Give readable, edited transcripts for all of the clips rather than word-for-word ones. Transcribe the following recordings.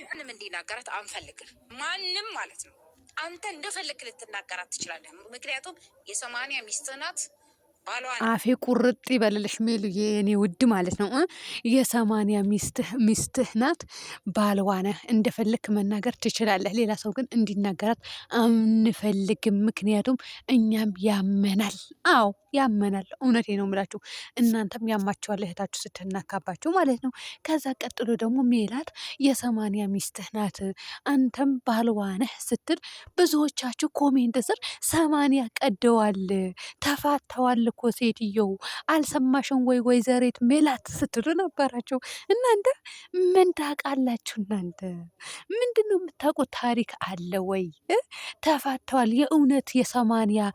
ምንም እንዲናገራት አንፈልግም፣ ማንም ማለት ነው። አንተ እንደፈለክ ልትናገራት ትችላለህ። ምክንያቱም የ80 ሚስት ናት። አፌ ቁርጥ ይበልልሽ ሜሉዬ የኔ ውድ ማለት ነው። የ80 ሚስትህ ናት፣ ባልዋ ነህ። እንደፈለክ መናገር ትችላለህ። ሌላ ሰው ግን እንዲናገራት አንፈልግም። ምክንያቱም እኛም ያመናል። አዎ ያመናል። እውነቴ ነው የምላችሁ። እናንተም ያማችኋል እህታችሁ ስትናካባችሁ ማለት ነው። ከዛ ቀጥሎ ደግሞ ሜላት የ80 ሚስትህ ናት፣ አንተም ባልዋ ነህ ስትል ብዙዎቻችሁ ኮሜንት ስር 80 ቀደዋል፣ ተፋተዋል እኮ ሴትየው አልሰማሽም ወይ ወይዘሪት ሜላት ስትሉ ነበራችሁ። እናንተ ምን ታውቃላችሁ? እናንተ ምንድን ነው የምታውቁት? ታሪክ አለ ወይ? ተፋተዋል። የእውነት የ80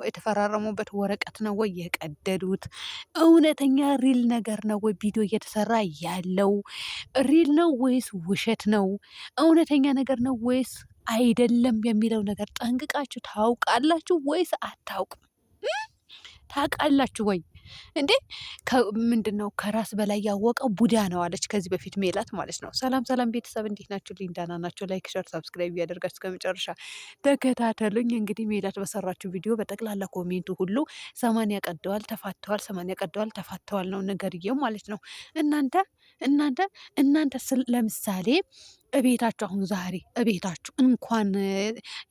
የተፈራረሙበት ወረቀት ነው ወይ የቀደዱት? እውነተኛ ሪል ነገር ነው ወይ ቪዲዮ እየተሰራ ያለው? ሪል ነው ወይስ ውሸት ነው? እውነተኛ ነገር ነው ወይስ አይደለም የሚለው ነገር ጠንቅቃችሁ ታውቃላችሁ ወይስ አታውቁም? ታውቃላችሁ ወይ እንዴ? ምንድን ነው ከራስ በላይ ያወቀው ቡዳ ነው አለች ከዚህ በፊት ሜላት ማለት ነው። ሰላም ሰላም ቤተሰብ እንዴት ናችሁ? ሊንዳና ናቸው። ላይክ ሸር ሰብስክራይብ እያደርጋችሁ እስከመጨረሻ ተከታተሉኝ። እንግዲህ ሜላት በሰራችሁ ቪዲዮ በጠቅላላ ኮሜንቱ ሁሉ 80 ቀደዋል ተፋተዋል፣ 80 ቀደዋል ተፋተዋል ነው ነገርየው ማለት ነው። እናንተ ለምሳሌ እቤታችሁ አሁን ዛሬ እቤታችሁ እንኳን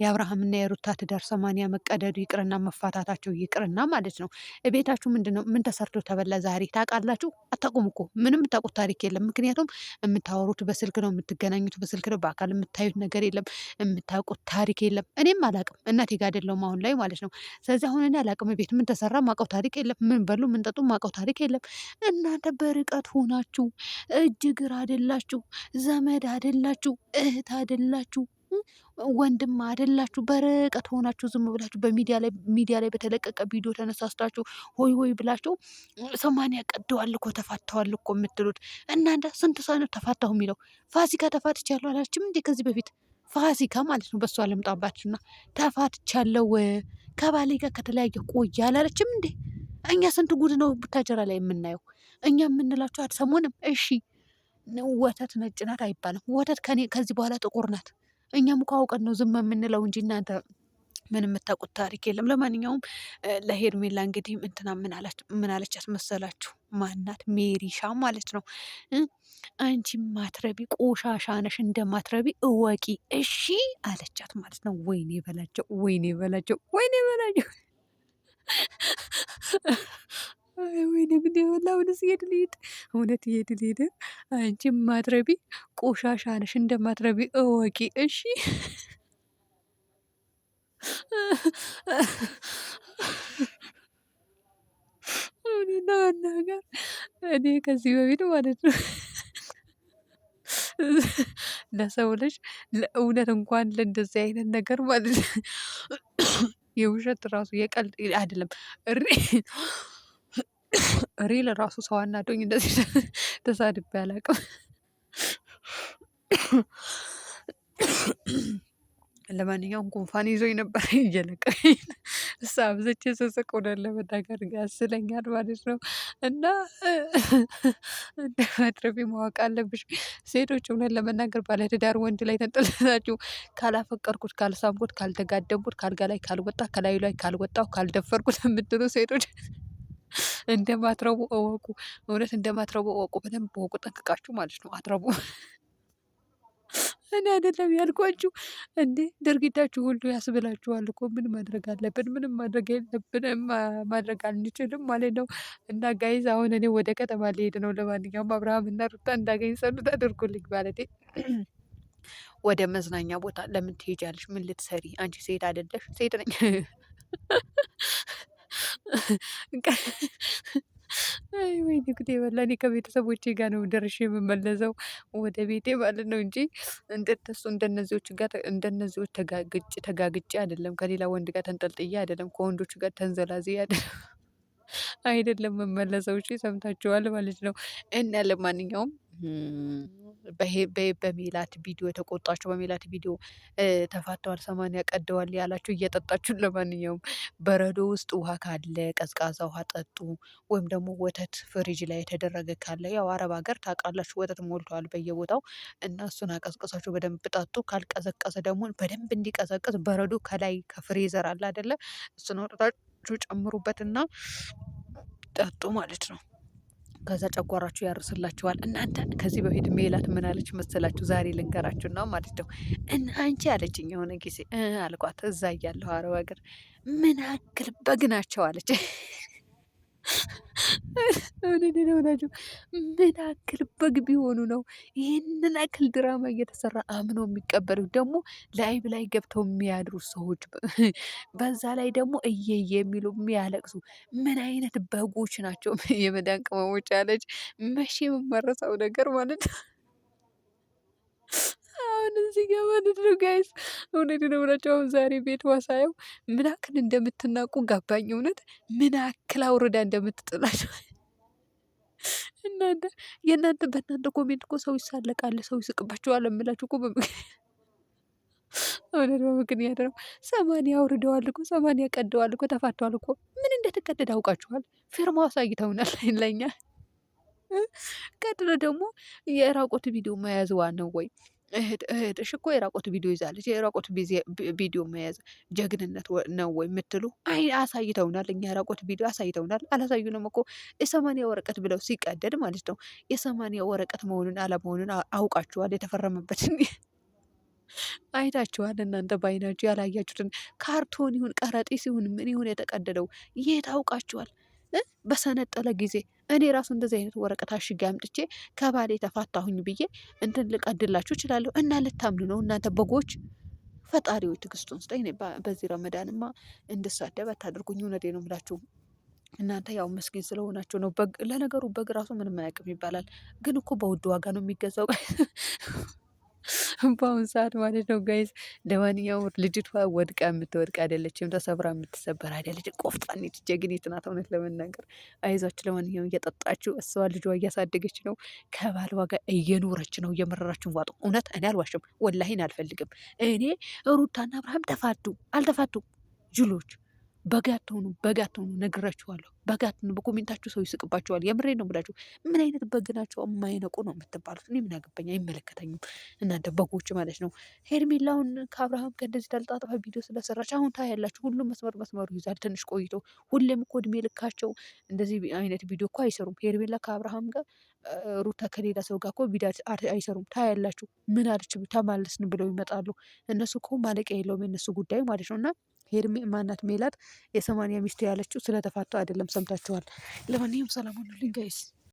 የአብርሃምና የሩታ ትዳር 80 መቀደዱ ይቅርና መፋታታቸው ይቅርና ማለት ነው። እቤታችሁ ምንድነው ምን ተሰርቶ ተበላ ዛሬ ታውቃላችሁ? አታውቁም እኮ ምንም የምታውቁት ታሪክ የለም። ምክንያቱም የምታወሩት በስልክ ነው፣ የምትገናኙት በስልክ ነው። በአካል የምታዩት ነገር የለም፣ የምታውቁት ታሪክ የለም። እኔም አላውቅም፣ እናቴ ጋር አይደለሁም አሁን ላይ ማለት ነው። ስለዚህ አሁን እኔ አላውቅም። ቤት ምን ተሰራ ማውቀው ታሪክ የለም። ምን በሉ ምን ጠጡ ማውቀው ታሪክ የለም። እናንተ በርቀት ሆናችሁ እጅ እግር አይደላችሁ፣ ዘመድ አይደላችሁ፣ እህት አይደላችሁ፣ ወንድም አይደላችሁ። በርቀት ሆናችሁ ዝም ብላችሁ በሚዲያ ላይ በተለቀቀ ቪዲዮ ተነሳስታችሁ ሆይ ሆይ ብላችሁ 80 ቀደዋል እኮ ተፋተዋል እኮ የምትሉት እናንተ ስንት ሰው ነው ተፋታሁ የሚለው? ፋሲካ ተፋትቻለሁ አላችም እንዴ? ከዚህ በፊት ፋሲካ ማለት ነው። በሷ ለምጣባችሁና ተፋትቻለሁ ከባሌ ጋር ከተለያየ ቆየ አላለችም እንዴ? እኛ ስንት ጉድ ነው ቡታጀራ ላይ የምናየው። እኛ የምንላችሁ አትሰሙንም? እሺ ወተት ነጭ ናት አይባልም። ወተት ከዚህ በኋላ ጥቁር ናት። እኛም እኮ አውቀን ነው ዝም የምንለው እንጂ እናንተ ምን የምታውቁት ታሪክ የለም። ለማንኛውም ለሄርሜላ እንግዲህ እንትና ምን አለቻት መሰላችሁ? ማናት? ሜሪሻ ማለት ነው። አንቺ ማትረቢ ቆሻሻ ነሽ፣ እንደማትረቢ እወቂ እሺ አለቻት ማለት ነው። ወይኔ በላቸው፣ ወይኔ በላቸው፣ ወይኔ በላቸው። ወይኔ ጉዴ በላ። እውነት ይሄድ እውነት ይሄድ። አንቺ ማትረቢ ቆሻሻ ነሽ፣ እንደማትረቢ እወቂ እሺ። እኔና መናገር እኔ ከዚህ በፊት ማለት ነው ለሰው ልጅ ለእውነት እንኳን ለእንደዚህ አይነት ነገር ማለት ነው የውሸት ራሱ የቀልድ አይደለም ሪል ራሱ ሰው አናዶኝ እንደዚህ ተሳድቤ አላውቅም። ለማንኛውም ጉንፋን ይዞኝ ነበር እየለቀኝ እሳ አብዝቼ ስስቅ ሆነን ለመናገር ያስለኛል ማለት ነው። እና እንደማትረቢ ማወቅ አለብሽ። ሴቶች እውነት ለመናገር ባለትዳር ወንድ ላይ ተንጠልጥላችሁ ካላፈቀርኩት፣ ካልሳምኩት፣ ካልተጋደምኩት፣ ካልጋ ላይ ካልወጣ፣ ከላዩ ላይ ካልወጣው፣ ካልደፈርኩት የምትሉ ሴቶች እንደማትረቡ እወቁ። እውነት እንደማትረቡ እወቁ። በደንብ እወቁ ጠንቅቃችሁ ማለት ነው። አትረቡ። እኔ አይደለም ያልኳችሁ እንዴ፣ ድርጊታችሁ ሁሉ ያስብላችኋል እኮ። ምን ማድረግ አለብን? ምንም ማድረግ የለብንም፣ ማድረግ አንችልም ማለት ነው። እና ጋይዝ አሁን እኔ ወደ ከተማ ሊሄድ ነው። ለማንኛውም አብርሃም እና ሩታ እንዳገኝ ጸሎት አድርጉልኝ ማለቴ። ወደ መዝናኛ ቦታ ለምን ትሄጃለሽ? ምን ልትሰሪ? አንቺ ሴት አይደለሽ? ሴት ነኝ። ወይኔ ጉዴ በላ። እኔ ከቤተሰቦቼ ጋር ነው ደርሼ የምመለሰው ወደ ቤቴ ማለት ነው እንጂ እንደነዚዎች ጋር እንደነዚዎች ተጋግጬ አይደለም፣ ከሌላ ወንድ ጋር ተንጠልጥዬ አይደለም፣ ከወንዶቹ ጋር ተንዘላዝዬ አይደለም መመለሰው። እሺ ሰምታችኋል ማለት ነው። እና ለማንኛውም በሜላት ቪዲዮ የተቆጣችሁ በሜላት ቪዲዮ ተፋተዋል፣ 80 ቀደዋል ያላችሁ እየጠጣችሁ፣ ለማንኛውም በረዶ ውስጥ ውሃ ካለ ቀዝቃዛ ውሃ ጠጡ። ወይም ደግሞ ወተት ፍሪጅ ላይ የተደረገ ካለ፣ ያው አረብ ሀገር ታውቃላችሁ ወተት ሞልተዋል በየቦታው እና እሱን አቀዝቅዛችሁ በደንብ ጠጡ። ካልቀዘቀዘ ደግሞ በደንብ እንዲቀዘቅዝ በረዶ ከላይ ከፍሬዘር አለ አይደለ? እሱን አውጥታችሁ ጨምሩበትና ጠጡ ማለት ነው። ከዛ ጨጓራችሁ ያርስላችኋል። እናንተ ከዚህ በፊት ሜላት ምን አለች መሰላችሁ? ዛሬ ልንገራችሁና ማለት ነው። እና አንቺ አለችኝ የሆነ ጊዜ አልኳት፣ እዛ እያለሁ አረብ ሀገር ምን ያክል በግ ናቸው አለች። እውነቴን ነው የምላችሁ። ምን ያክል በግ ቢሆኑ ነው ይህንን ያክል ድራማ እየተሰራ አምነው የሚቀበሉት? ደግሞ ላይቭ ላይ ገብተው የሚያድሩ ሰዎች፣ በዛ ላይ ደግሞ እየየ የሚሉ የሚያለቅሱ ምን አይነት በጎች ናቸው? የመዳን ቅመሞች አለች። መቼ የምመረሰው ነገር ማለት ነው። አሁን እዚህ ጋር ማለት ነው ጋይስ፣ እውነቴን ነው የምላችሁ። አሁን ዛሬ ቤት ዋሳየው ምን ያክል እንደምትናቁ ገባኝ። እውነት ምን ያክል አውርዳ እንደምትጥላቸው እናንተ የእናንተ በእናንተ ኮሜንት እኮ ሰው ይሳለቃል፣ ሰው ይስቅባቸዋል። የምላችሁ እኮ እውነት በምክንያት ነው። 80 አውርደዋል እኮ 80 ቀደዋል እኮ ተፋተዋል እኮ። ምን እንደተቀደደ አውቃችኋል? ፊርማው አሳይተውናል ለኛ። ቀጥሎ ደግሞ የራቆት ቪዲዮ መያዝ ዋናው ወይ እህትሽ እኮ የራቆት ቪዲዮ ይዛለች። የራቆት ቪዲዮ መያዝ ጀግንነት ነው ወይ የምትሉ? አይ አሳይተውናል። እኛ የራቆት ቪዲዮ አሳይተውናል። አላሳዩንም እኮ የ80 ወረቀት ብለው ሲቀደድ ማለት ነው። የ80 ወረቀት መሆኑን አለመሆኑን አውቃችኋል። የተፈረመበትን አይታችኋል። እናንተ በአይናችሁ ያላያችሁትን ካርቶን ይሁን ቀረጢስ ይሁን ምን ይሁን የተቀደደው የት አውቃችኋል? በሰነጠለ ጊዜ እኔ ራሱ እንደዚህ አይነት ወረቀት አሽጌ አምጥቼ ከባሌ ተፋታሁኝ ብዬ እንትን ልቀድላችሁ እችላለሁ። እና ልታምኑ ነው እናንተ በጎች? ፈጣሪው ትዕግስቱን ስጠኝ። በዚህ ረመዳንማ እንድሳደብ አታድርጉኝ። እውነቴ ነው የምላችሁ። እናንተ ያው ምስኪን ስለሆናችሁ ነው። በግ ለነገሩ በግ ራሱ ምንም አያውቅም ይባላል፣ ግን እኮ በውድ ዋጋ ነው የሚገዛው በአሁን ሰዓት ማለት ነው ጋይዝ። ለማንኛውም ልጅቷ ወድቃ የምትወድቅ አይደለችም፣ ተሰብራ የምትሰበር አይደለችም። ቆፍጣኔት ጀግኒት ናት። እውነት ለመናገር አይዟችሁ። ለማንኛውም እየጠጣችሁ እሷ ልጇ እያሳደገች ነው፣ ከባልዋ ጋር እየኖረች ነው። እየመረራችሁን ዋጡ። እውነት እኔ አልዋሽም፣ ወላሂን አልፈልግም። እኔ ሩታና አብርሃም ተፋቱ አልተፋቱ ጅሎች በጋትሆኑ በጋትሆኑ ነግራችኋለሁ። በጋትሆኑ በኮሜንታችሁ ሰው ይስቅባችኋል። የምሬ ነው ብላችሁ ምን አይነት በግ ናቸው የማይነቁ ነው የምትባሉት? እኔ ምን አገባኝ? አይመለከተኝም። እናንተ በጎች ማለት ነው። ሄርሜላውን ከአብርሃም ጋር እንደዚህ ተልጣጥፋ ቪዲዮ ስለሰራች አሁን ታያላችሁ። ሁሉም መስመሩ ይዛል። ትንሽ ቆይቶ ሁሌም እኮ እድሜ ልካቸው እንደዚህ አይነት ቪዲዮ እኮ አይሰሩም። ሄርሜላ ከአብርሃም ጋር ሩታ ከሌላ ሰው ጋር እኮ ቪዲዮ አይሰሩም። ታያላችሁ። ምን አለች ተማለስን ብለው ይመጣሉ። እነሱ እኮ ማለቂያ የለውም የእነሱ ጉዳይ ማለት ነው። እና ሄርሜ ማናት ሜላት የ80 ሚስት ያለችው ስለተፋቱ አይደለም። ሰምታችኋል። ለማንኛውም ሰላም ሁኑልኝ ጋይስ።